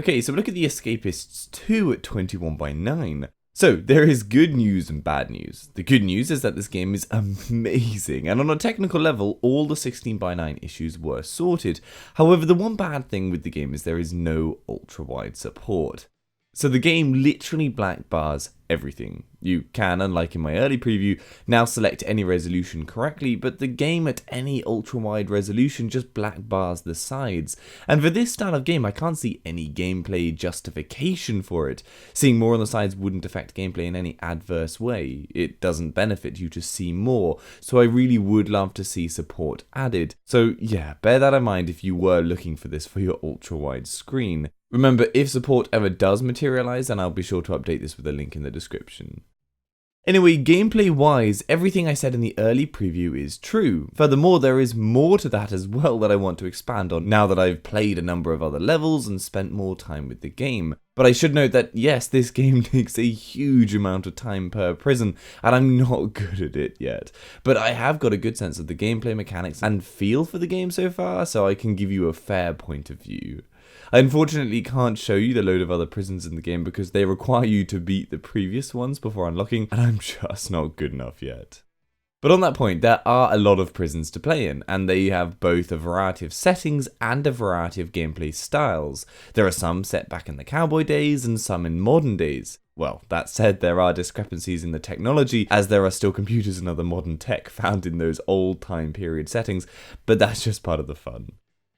Okay, so we look at the Escapists 2 at 21/9. So, there is good news and bad news. The good news is that this game is amazing, and on a technical level, all the 16:9 issues were sorted. However, the one bad thing with the game is there is no ultra-wide support. So the game literally black bars everything. You can, unlike in my early preview, now select any resolution correctly, but the game at any ultra-wide resolution just black bars the sides. And for this style of game, I can't see any gameplay justification for it. Seeing more on the sides wouldn't affect gameplay in any adverse way. It doesn't benefit you to see more, so I really would love to see support added. So yeah, bear that in mind if you were looking for this for your ultra-wide screen. Remember, if support ever does materialize, then I'll be sure to update this with a link in the description. Anyway, gameplay-wise, everything I said in the early preview is true. Furthermore, there is more to that as well that I want to expand on now that I've played a number of other levels and spent more time with the game. But I should note that yes, this game takes a huge amount of time per prison, and I'm not good at it yet. But I have got a good sense of the gameplay mechanics and feel for the game so far, so I can give you a fair point of view. I unfortunately can't show you the load of other prisons in the game because they require you to beat the previous ones before unlocking, and I'm just not good enough yet. But on that point, there are a lot of prisons to play in, and they have both a variety of settings and a variety of gameplay styles. There are some set back in the cowboy days and some in modern days. Well, that said, there are discrepancies in the technology, as there are still computers and other modern tech found in those old time period settings, but that's just part of the fun.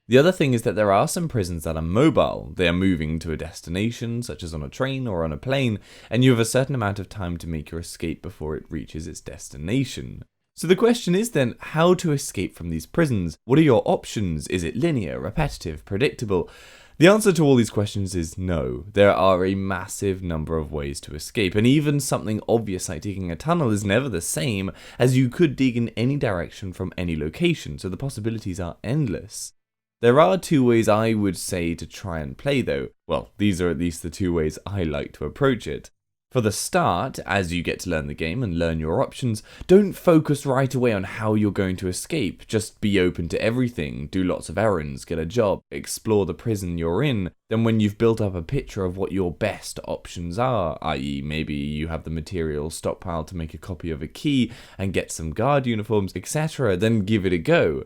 The other thing is that there are some prisons that are mobile. They are moving to a destination, such as on a train or on a plane, and you have a certain amount of time to make your escape before it reaches its destination. So the question is then, how to escape from these prisons? What are your options? Is it linear, repetitive, predictable? The answer to all these questions is no. There are a massive number of ways to escape, and even something obvious like digging a tunnel is never the same, as you could dig in any direction from any location, so the possibilities are endless. There are two ways I would say to try and play though. Well, these are at least the two ways I like to approach it. For the start, as you get to learn the game and learn your options, don't focus right away on how you're going to escape. Just be open to everything, do lots of errands, get a job, explore the prison you're in. Then when you've built up a picture of what your best options are, i.e. maybe you have the material stockpiled to make a copy of a key and get some guard uniforms, etc., then give it a go.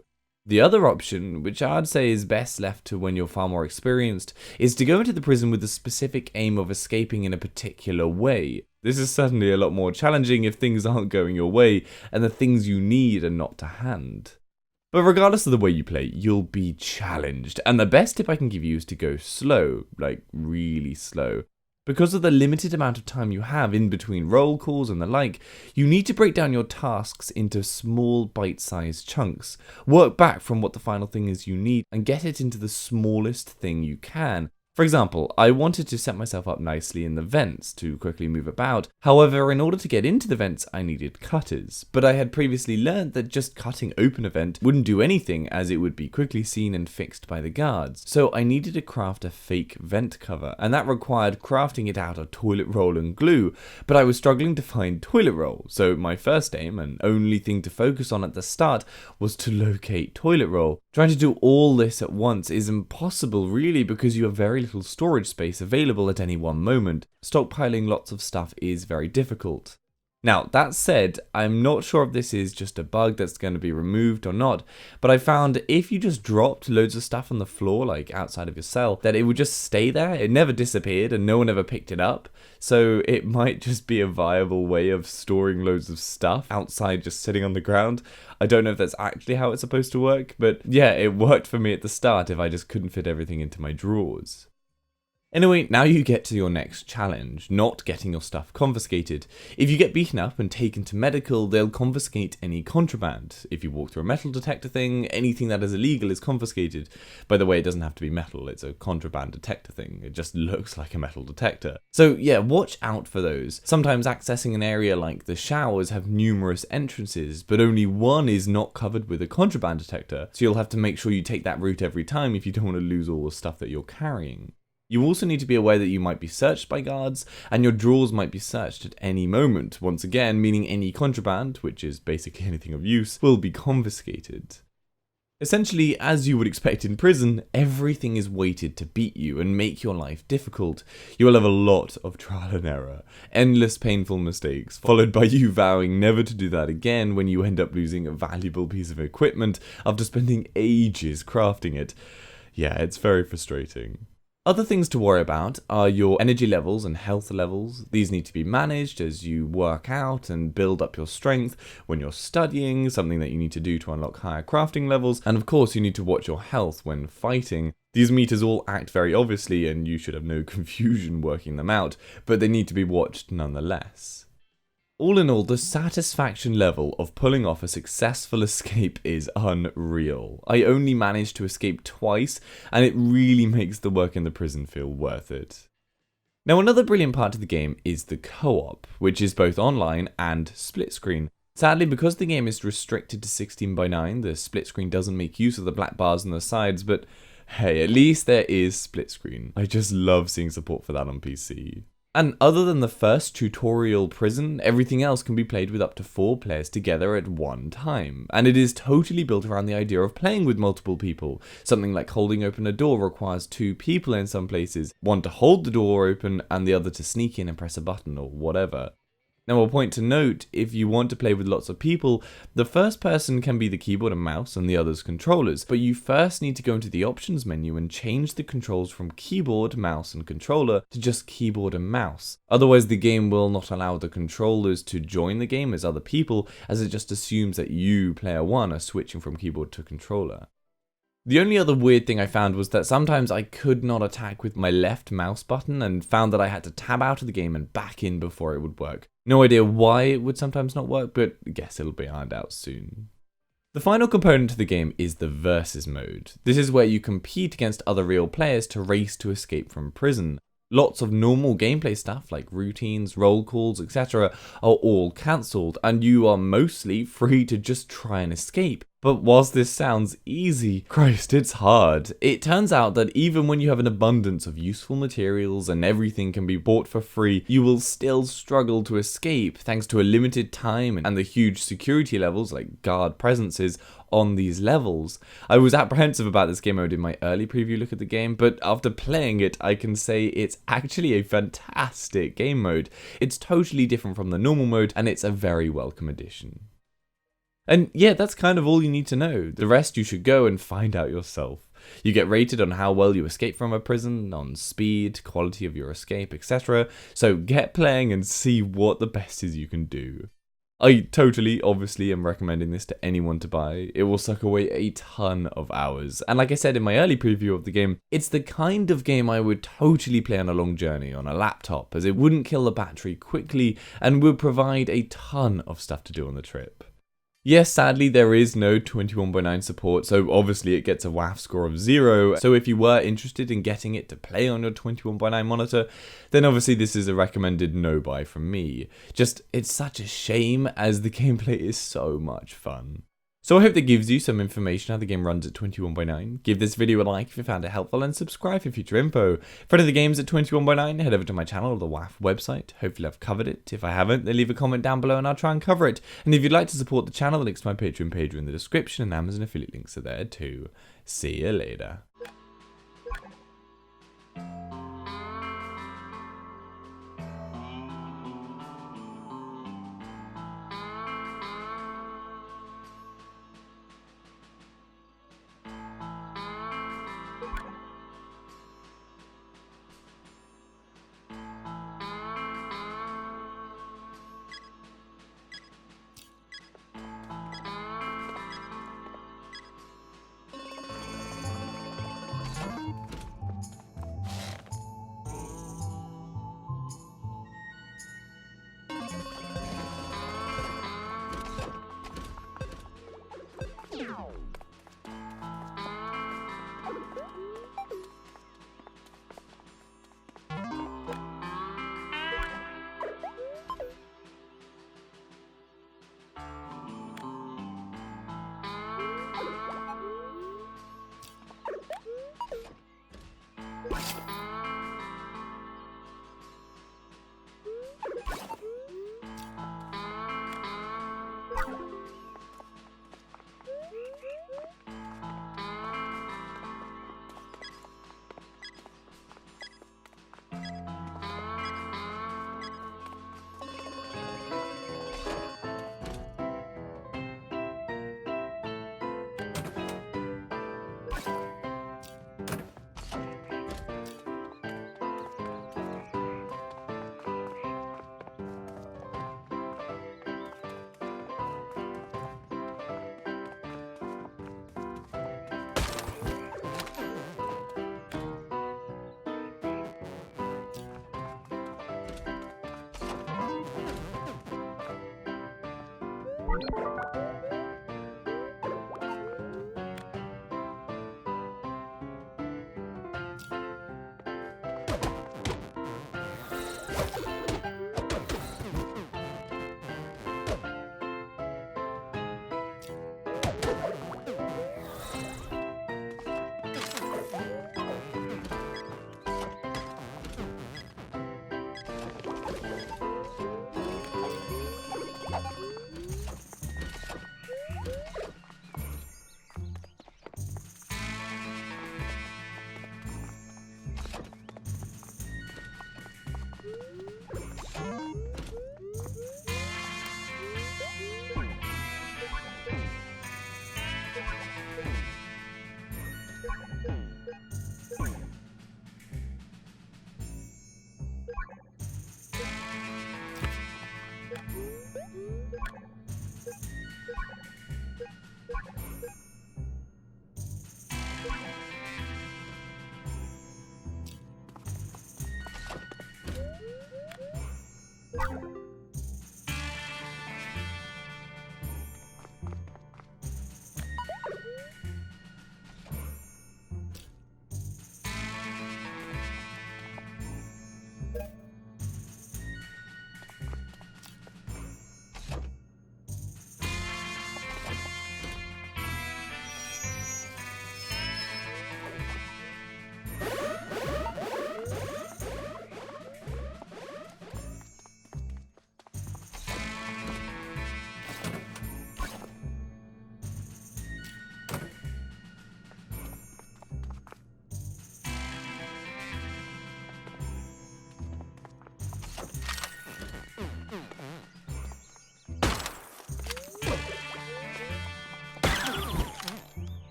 The other option, which I'd say is best left to when you're far more experienced, is to go into the prison with the specific aim of escaping in a particular way. This is certainly a lot more challenging if things aren't going your way and the things you need are not to hand. But regardless of the way you play, you'll be challenged, and the best tip I can give you is to go slow, like really slow. Because of the limited amount of time you have in between roll calls and the like, you need to break down your tasks into small bite-sized chunks. Work back from what the final thing is you need and get it into the smallest thing you can. For example, I wanted to set myself up nicely in the vents to quickly move about. However, in order to get into the vents, I needed cutters. But I had previously learned that just cutting open a vent wouldn't do anything, as it would be quickly seen and fixed by the guards. So I needed to craft a fake vent cover, and that required crafting it out of toilet roll and glue. But I was struggling to find toilet roll, so my first aim and only thing to focus on at the start was to locate toilet roll. Trying to do all this at once is impossible really, because you have very little storage space available at any one moment. Stockpiling lots of stuff is very difficult. Now, that said, I'm not sure if this is just a bug that's going to be removed or not, but I found if you just dropped loads of stuff on the floor, like outside of your cell, that it would just stay there. It never disappeared and no one ever picked it up. So it might just be a viable way of storing loads of stuff outside just sitting on the ground. I don't know if that's actually how it's supposed to work, but yeah, it worked for me at the start if I just couldn't fit everything into my drawers. Anyway, now you get to your next challenge, not getting your stuff confiscated. If you get beaten up and taken to medical, they'll confiscate any contraband. If you walk through a metal detector thing, anything that is illegal is confiscated. By the way, it doesn't have to be metal, it's a contraband detector thing. It just looks like a metal detector. So yeah, watch out for those. Sometimes accessing an area like the showers have numerous entrances, but only one is not covered with a contraband detector, so you'll have to make sure you take that route every time if you don't want to lose all the stuff that you're carrying. You also need to be aware that you might be searched by guards, and your drawers might be searched at any moment, once again meaning any contraband, which is basically anything of use, will be confiscated. Essentially, as you would expect in prison, everything is weighted to beat you and make your life difficult. You will have a lot of trial and error, endless painful mistakes, followed by you vowing never to do that again when you end up losing a valuable piece of equipment after spending ages crafting it. Yeah, it's very frustrating. Other things to worry about are your energy levels and health levels. These need to be managed as you work out and build up your strength when you're studying, something that you need to do to unlock higher crafting levels, and of course you need to watch your health when fighting. These meters all act very obviously and you should have no confusion working them out, but they need to be watched nonetheless. All in all, the satisfaction level of pulling off a successful escape is unreal. I only managed to escape twice, and it really makes the work in the prison feel worth it. Now, another brilliant part of the game is the co-op, which is both online and split screen. Sadly, because the game is restricted to 16:9, the split screen doesn't make use of the black bars on the sides, but hey, at least there is split screen. I just love seeing support for that on PC. And other than the first tutorial prison, everything else can be played with up to 4 players together at one time. And it is totally built around the idea of playing with multiple people. Something like holding open a door requires 2 people in some places, one to hold the door open and the other to sneak in and press a button or whatever. Now, a point to note, if you want to play with lots of people, the first person can be the keyboard and mouse and the others controllers, but you first need to go into the options menu and change the controls from keyboard, mouse and controller to just keyboard and mouse. Otherwise, the game will not allow the controllers to join the game as other people, as it just assumes that you, player 1, are switching from keyboard to controller. The only other weird thing I found was that sometimes I could not attack with my left mouse button and found that I had to tab out of the game and back in before it would work. No idea why it would sometimes not work, but I guess it'll be ironed out soon. The final component to the game is the versus mode. This is where you compete against other real players to race to escape from prison. Lots of normal gameplay stuff like routines, roll calls, etc. are all cancelled, and you are mostly free to just try and escape. But whilst this sounds easy, Christ, it's hard. It turns out that even when you have an abundance of useful materials and everything can be bought for free, you will still struggle to escape thanks to a limited time and the huge security levels like guard presences on these levels. I was apprehensive about this game mode in my early preview look at the game, but after playing it, I can say it's actually a fantastic game mode. It's totally different from the normal mode, and it's a very welcome addition. And yeah, that's kind of all you need to know. The rest you should go and find out yourself. You get rated on how well you escape from a prison, on speed, quality of your escape, etc. So get playing and see what the best is you can do. I totally, obviously, am recommending this to anyone to buy. It will suck away a ton of hours. And like I said in my early preview of the game, it's the kind of game I would totally play on a long journey on a laptop, as it wouldn't kill the battery quickly and would provide a ton of stuff to do on the trip. Yes, sadly, there is no 21.9 support, so obviously it gets a WAF score of 0. So if you were interested in getting it to play on your 21.9 monitor, then obviously this is a recommended no-buy from me. Just, it's such a shame as the gameplay is so much fun. So I hope that gives you some information how the game runs at 21.9. Give this video a like if you found it helpful and subscribe for future info. For other games at 21.9, head over to my channel or the WAF website. Hopefully I've covered it. If I haven't, then leave a comment down below and I'll try and cover it. And if you'd like to support the channel, the links to my Patreon page are in the description and Amazon affiliate links are there too. See you later. you